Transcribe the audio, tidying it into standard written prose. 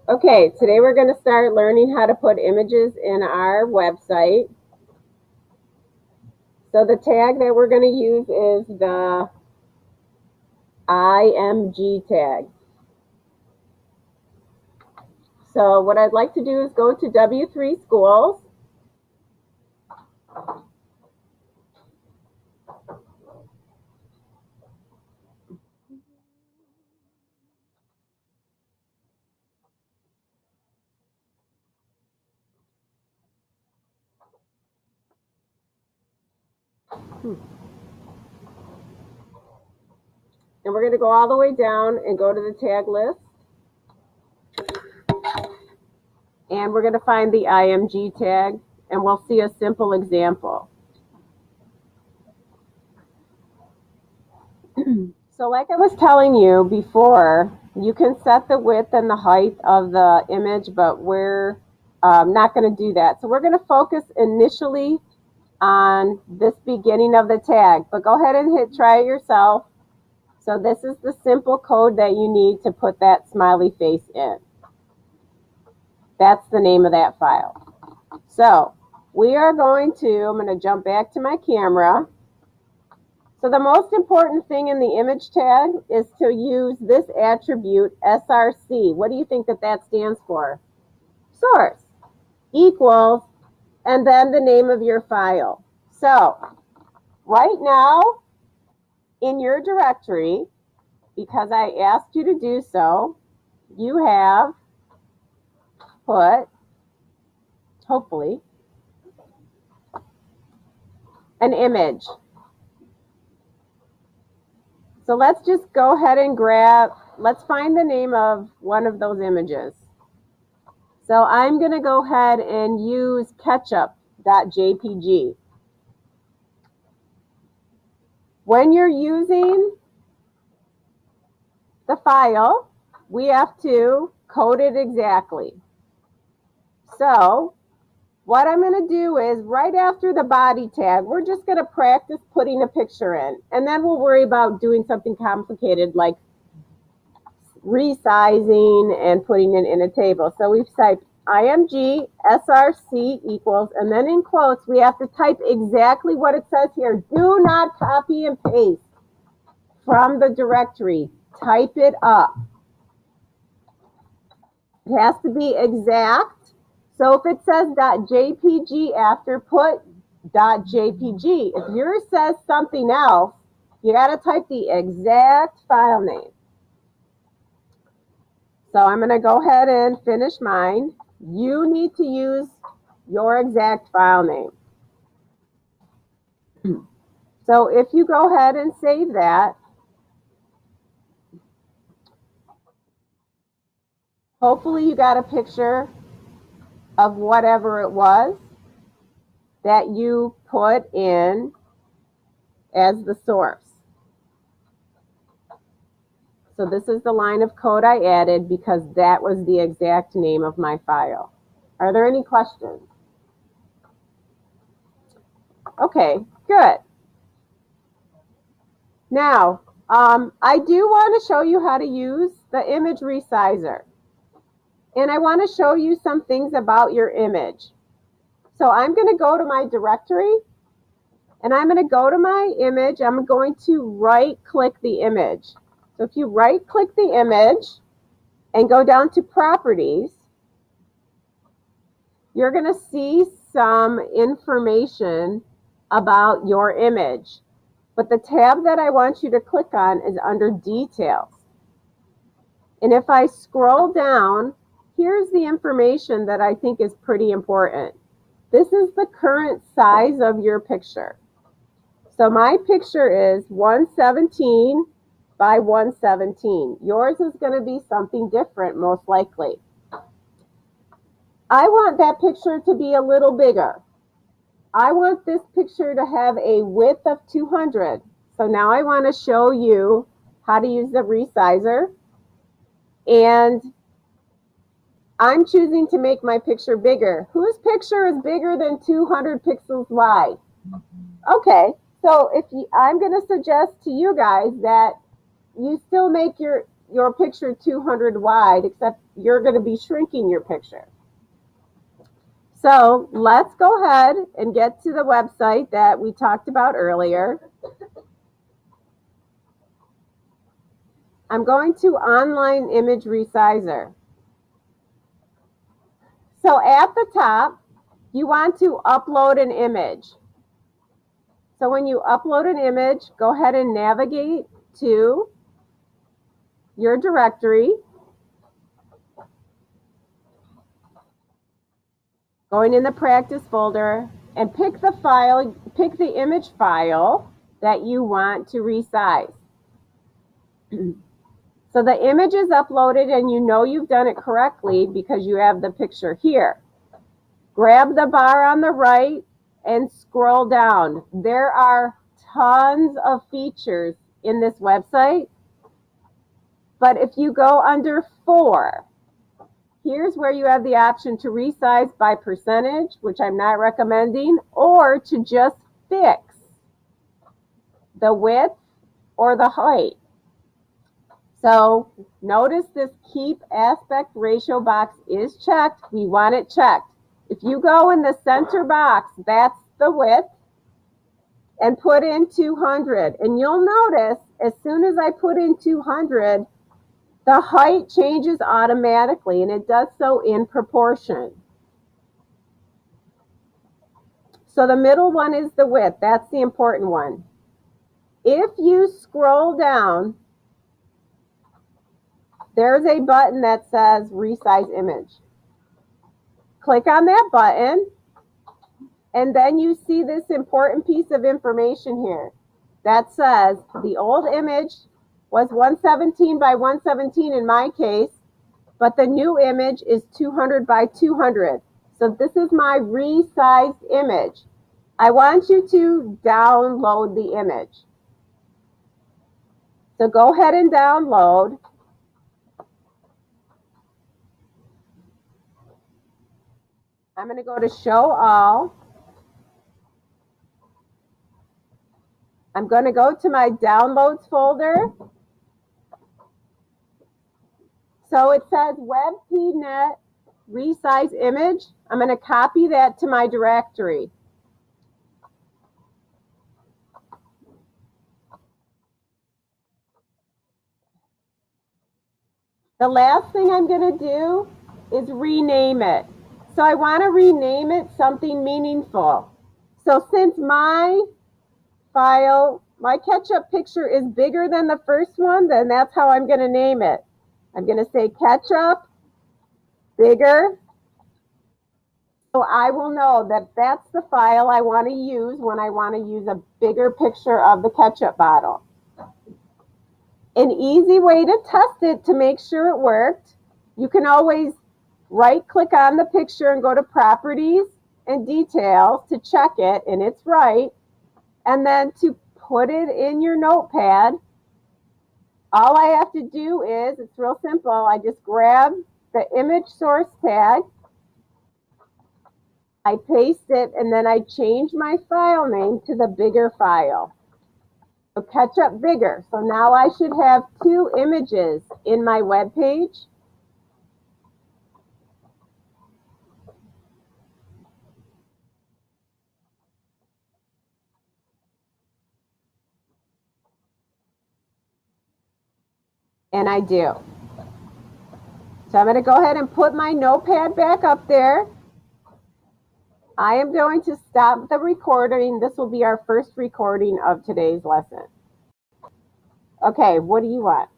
Okay, today we're going to start learning how to put images in our website. So the tag that we're going to use is the IMG tag. So what I'd like to do is go to W3 Schools. And we're going to go all the way down and go to the tag list. And we're going to find the IMG tag, and we'll see a simple example. So like I was telling you before, you can set the width and the height of the image, but we're not going to do that. So we're going to focus initially on this beginning of the tag, but go ahead and try it yourself. So this is the simple code that you need to put that smiley face in. That's the name of that file. So we are going to, I'm going to jump back to my camera. So the most important thing in the image tag is to use this attribute SRC. What do you think that stands for? Source equals, and then the name of your file. So right now in your directory, because I asked you to do so, you have put, hopefully, an image. So let's just go ahead and let's find the name of one of those images. So I'm going to go ahead and use ketchup.jpg. When you're using the file, we have to code it exactly. So what I'm going to do is right after the body tag, we're just going to practice putting a picture in, and then we'll worry about doing something complicated like resizing and putting it in a table. So we've typed IMG SRC equals, and then in quotes, we have to type exactly what it says here. Do not copy and paste from the directory. Type it up. It has to be exact. So if it says .jpg after, put .jpg. If yours says something else, you got to type the exact file name. So I'm going to go ahead and finish mine. You need to use your exact file name. So if you go ahead and save that, hopefully you got a picture of whatever it was that you put in as the source. So this is the line of code I added because that was the exact name of my file. Are there any questions? Okay, good. Now, I do want to show you how to use the image resizer. And I want to show you some things about your image. So I'm going to go to my directory, and I'm going to go to my image. I'm going to right-click the image. So if you right-click the image and go down to Properties, you're going to see some information about your image. But the tab that I want you to click on is under Details. And if I scroll down, here's the information that I think is pretty important. This is the current size of your picture. So my picture is 117 by 117. Yours is going to be something different, most likely. I want that picture to be a little bigger. I want this picture to have a width of 200. So now I want to show you how to use the resizer. And I'm choosing to make my picture bigger. Whose picture is bigger than 200 pixels wide? Okay, so I'm going to suggest to you guys that you still make your picture 200 wide, except you're going to be shrinking your picture. So let's go ahead and get to the website that we talked about earlier. I'm going to Online Image Resizer. So at the top, you want to upload an image. So when you upload an image, go ahead and navigate to your directory. Going in the practice folder and pick the image file that you want to resize. So the image is uploaded and you know you've done it correctly because you have the picture here. Grab the bar on the right and scroll down. There are tons of features in this website, but if you go under 4, here's where you have the option to resize by percentage, which I'm not recommending, or to just fix the width or the height. So notice this keep aspect ratio box is checked. We want it checked. If you go in the center box, that's the width, and put in 200. And you'll notice as soon as I put in 200, the height changes automatically, and it does so in proportion. So the middle one is the width. That's the important one. If you scroll down, there's a button that says Resize Image. Click on that button, and then you see this important piece of information here that says the old image was 117 by 117 in my case, but the new image is 200 by 200. So this is my resized image. I want you to download the image. So go ahead and download. I'm going to go to Show All. I'm going to go to my Downloads folder. So it says WebPNet Resize Image. I'm going to copy that to my directory. The last thing I'm going to do is rename it. So I want to rename it something meaningful. So since my file, my ketchup picture is bigger than the first one, then that's how I'm going to name it. I'm going to say ketchup, bigger. So I will know that that's the file I want to use when I want to use a bigger picture of the ketchup bottle. An easy way to test it to make sure it worked, you can always right-click on the picture and go to Properties and Details to check it, and it's right. And then to put it in your notepad, all I have to do is, it's real simple, I just grab the image source tag, I paste it, and then I change my file name to the bigger file. So Ketchup Bigger. So now I should have 2 images in my web page. And I do. So I'm going to go ahead and put my notepad back up there. I am going to stop the recording. This will be our first recording of today's lesson. Okay, what do you want?